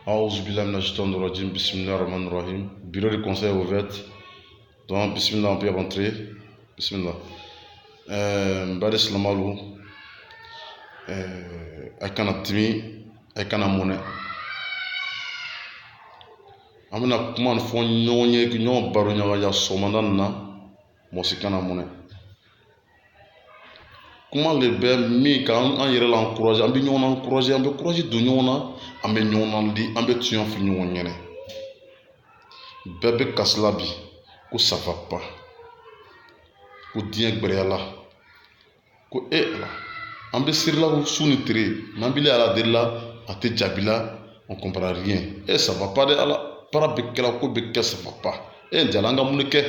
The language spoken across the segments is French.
Aouzu billahi minash shaitanir rajim. Bismillahir rahmanir rahim. Bureau de conseil ouvert. Donc, bismillah, on peut rentrer. Bismillah. Mbade Slamalu. Aikana timi. Aikana monnaie. Amina kuma fo nyonye ki nyon baro nyaga ya somandan na. Mosikana monnaie. Comment le bel mi quand on yɛrɛ la encourager an bɛ ɲɔgɔn na encourager an bɛ courage don ɲɔgɔn na an bɛ ɲɔgɔn na di an bɛ tuyɛn fili ɲɔgɔn ɲɛnɛ bɛɛ bɛ kasi la bi ko ça va pas ko diɲɛ gbɛrɛya la ko ala an bɛ siri la su ni tere n'an bɛ ala deli la a tɛ jaabi la on comprend rien ça va pas de ala baara bɛ kɛla ko bɛ kɛ ça va pas jala an ka mun de kɛ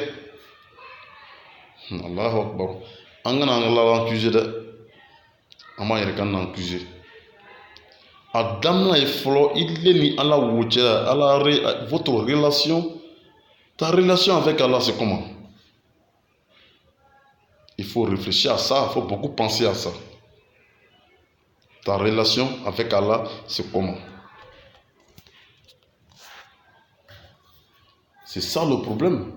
Allahu akbar. An kana an la accusé dɛ an b'an yɛrɛ kan accusé a daminɛ ye fɔlɔ ile ni ala wo cɛ ala votre relation ta relation avec Allah c'est comment? Il faut réfléchir à ça, il faut beaucoup penser à ça. Ta relation avec Allah c'est comment? C'est ça le problème.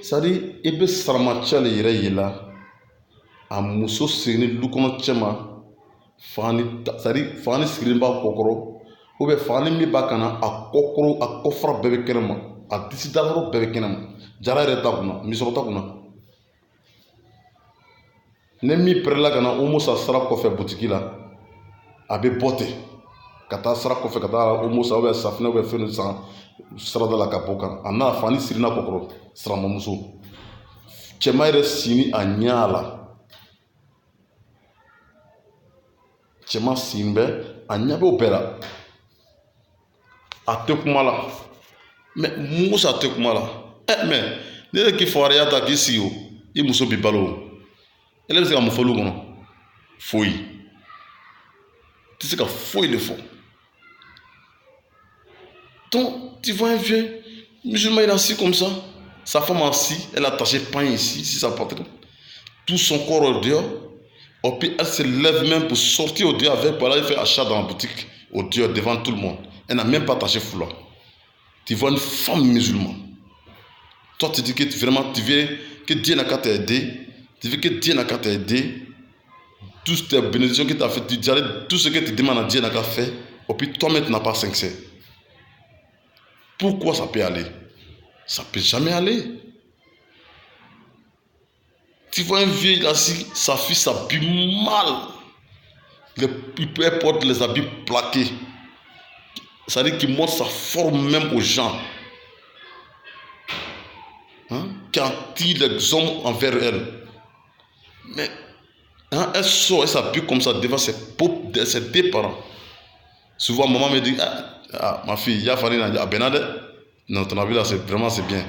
C'est-à-dire, il y a saramacha le yɛrɛ ye la a muso sigilen du kɔnɔ cɛ ma c'est-à-dire fani sigilen b'a kɔkɔrɔ ou bien fani min b'a kana a kɔkɔrɔ a kɔfara bɛɛ bɛ kɛnɛ ma a disi dayɔrɔ bɛɛ bɛ kɛnɛ ma jara yɛrɛ ta kunna misɔrɔ ta kunna ne min pɛrɛla ka na homo sa sira kɔfɛ butiki la a bɛ bɔ ten ka taa sira kɔfɛ ka taa homo sa ou bien safinɛ ou bien fɛn dɔ san sirada la ka bɔ kan a n'a fani sirina kɔkɔrɔ siramamuso cɛma yɛrɛ sini a ɲɛ la cɛma sini bɛ a ɲɛ bɛ o bɛɛ la a tɛ kuma la mais musa tɛ kuma la mais ne yɛrɛ k'i fɔriya ta k'i sigi o i muso b'i balo o ele bɛ se ka mun fɔ olu kɔnɔ foyi tɛ se ka foyi de fɔ. Donc, tu vois un vieux musulman, il est assis comme ça. Sa femme assis, elle a attaché pain ici, ici sa poitrine. Tout son corps au dehors. Et puis elle se lève même pour sortir au dehors avec, voilà, elle fait achat dans la boutique, au dehors, devant tout le monde. Elle n'a même pas attaché foulard. Tu vois une femme musulmane. Toi, tu dis que vraiment, tu veux que Dieu n'a qu'à t'aider. Tu veux que Dieu n'a qu'à t'aider. Toutes tes bénédictions que tu as fait, tout ce que tu demandes à Dieu n'a qu'à faire. Et puis toi-même, tu n'as pas 5 cents. Pourquoi ça peut aller? Ça peut jamais aller. Tu vois un vieux assis, sa fille s'habille mal. Il porte les habits plaqués. Ça veut dire qu'il montre sa forme même aux gens. Qui attire les hommes envers elle. Mais elle sort, elle s'habille comme ça devant ses deux parents. Souvent, maman me dit, ma fille, il y a fallu à Benade. Non, ton habit là, c'est vraiment c'est bien.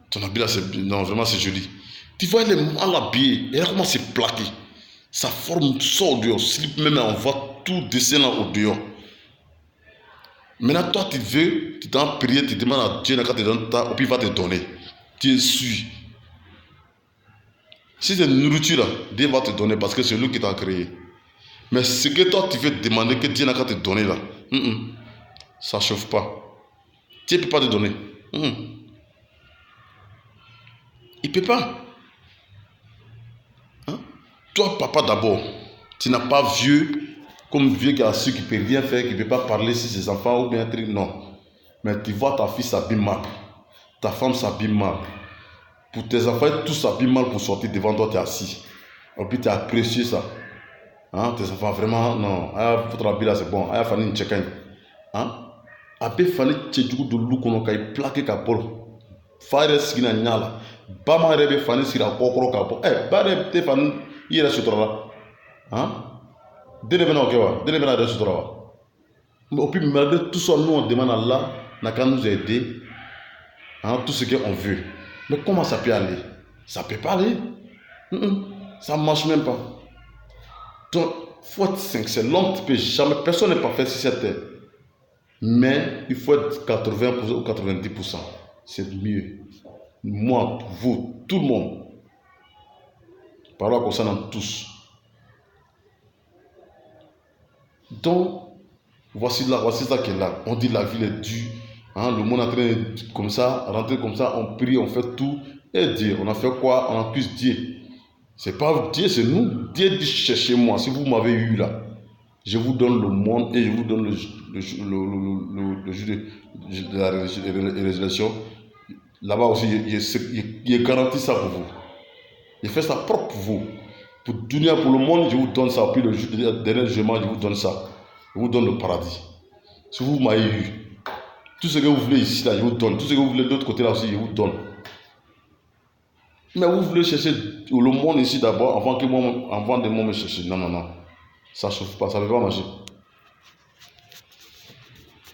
Ton habit là, non, vraiment c'est joli. Tu vois, elle est mal habillée. Elle commence à se plaquer. Sa forme sort dehors. Slip même, on voit tout dessin au dehors. Maintenant, toi, tu veux, tu t'en prier, tu demandes à Dieu, quand tu donnes ta, et puis il va te donner. Tu es sûr. Si c'est une nourriture là, Dieu va te donner parce que c'est lui qui t'a créé. Mais ce que toi tu veux demander que Dieu n'a qu'à te donner là, ça ne chauffe pas. Dieu ne peut pas te donner. Il ne peut pas. Toi, papa d'abord, tu n'as pas vieux, comme vieux qui a su qui ne peut rien faire, qui ne peut pas parler sur ses enfants ou bien un truc, non. Mais tu vois ta fille s'habille mal, ta femme s'habille mal. Pour tes enfants, tout s'habille mal pour sortir devant toi, tu es assis. Et puis tu as apprécié ça. Tes enfants vraiment non votre habit là c'est bon aya fani une check-in abe fani tchejugu de lu kono kay plaqué ka bol fare sigina nyala bama rebe fani sira kokoro ka bo bare te fani yere sutura la dele bena okewa dele bena de sutura wa mais puis malgré tout ça nous on demande à Allah n'a qu'à nous aider tout ce qu'on veut. Mais comment ça peut aller? Ça peut pas aller. Ça marche même pas. Donc, il faut être sincère. L'homme ne peut jamais, personne n'est parfait sur cette terre. Mais il faut être 80% ou 90%. C'est mieux. Moi, vous, tout le monde. Parole concernant tous. Donc, voici ça qui est là. On dit la ville est dure. Hein, le monde est en train de comme ça, rentrer comme ça, on prie, on fait tout. Et Dieu, on a fait quoi? On accuse Dieu. C'est pas Dieu, c'est nous. Dieu dit cherchez-moi. Si vous m'avez eu là, je vous donne le monde et je vous donne le jus de la résurrection. Là-bas aussi, il garantit ça pour vous. Il fait ça propre pour vous. Pour Dunia, pour le monde, je vous donne ça. Puis le dernier jugement, je vous donne ça. Je vous donne le paradis. Si vous m'avez eu, tout ce que vous voulez ici, là, je vous donne. Tout ce que vous voulez de l'autre côté, là aussi, je vous donne. Mais vous voulez chercher le monde ici d'abord, avant de moi me chercher. Non, non, non. Ça ne chauffe pas, ça ne peut pas marcher.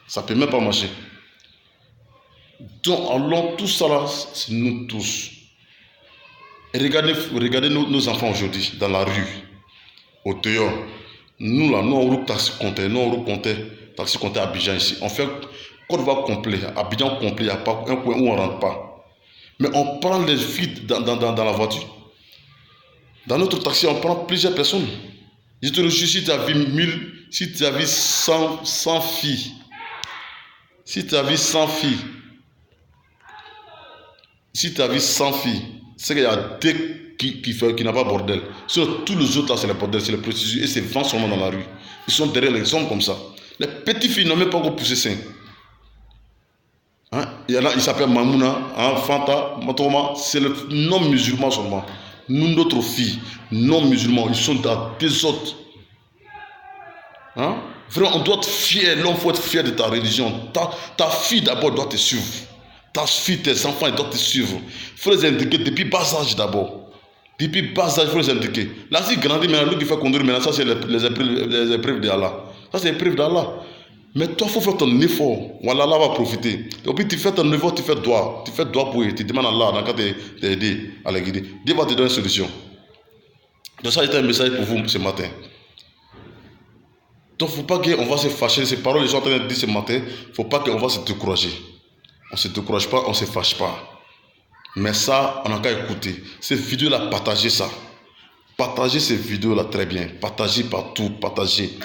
Ça ne peut même pas marcher. Donc, allons tout ça là, c'est nous tous. Et regardez nos enfants aujourd'hui, dans la rue, au dehors. Nous là, nous on roule taxi compté à Abidjan ici. On fait Côte d'Ivoire complet, Abidjan complet, il n'y a pas un coin où on ne rentre pas. Mais on prend les filles dans la voiture. Dans notre taxi, on prend plusieurs personnes. Je te le jure, si tu as vu 1000, si tu as vu 100 filles, si tu as vu 100 filles, c'est qu'il y a deux qui n'ont pas bordel. Sur tous les autres là, c'est le bordel, c'est le prostitution et c'est vent seulement dans la rue. Ils sont derrière les hommes comme ça. Les petites filles n'ont même pas encore poussé sein. Hein? Il y en a, il s'appelle Mamouna, hein, Fanta, Matoma, c'est le non-musulman seulement. Nous, notre fille, non-musulmans, ils sont dans des autres. Hein? Vraiment, on doit être fier, l'homme faut être fier de ta religion. Ta fille d'abord doit te suivre. Ta fille, tes enfants, ils doivent te suivre. Il faut les indiquer depuis bas âge d'abord. Depuis bas âge, il faut les indiquer. Là, s'il grandit maintenant, lui qui fait conduire maintenant, ça c'est les épreuves d'Allah. Ça c'est les épreuves d'Allah. Mais toi, il faut faire ton effort. Voilà, Allah va profiter. Et puis tu fais ton effort, tu fais droit. Tu fais droit pour lui. Tu demandes à Allah, dans le cas d'aider, à les guider. Dieu va te donner une solution. Donc ça, c'était un message pour vous ce matin. Donc il ne faut pas qu'on va se fâcher. Ces paroles que je suis en train de dire ce matin, il ne faut pas qu'on va se décourager. On ne se décourage pas, on ne se fâche pas. Mais ça, on n'a qu'à écouter. Ces vidéos-là, partagez ça. Partagez ces vidéos-là très bien. Partagez partout, partagez.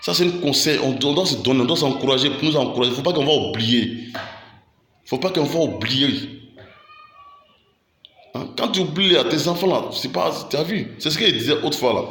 Ça, c'est un conseil. On doit se donner, on doit s'encourager pour nous encourager. Il ne faut pas qu'on va oublier. Il ne faut pas qu'on va oublier. Hein? Quand tu oublies à tes enfants, là, c'est pas, tu as vu. C'est ce qu'il disait autrefois, là.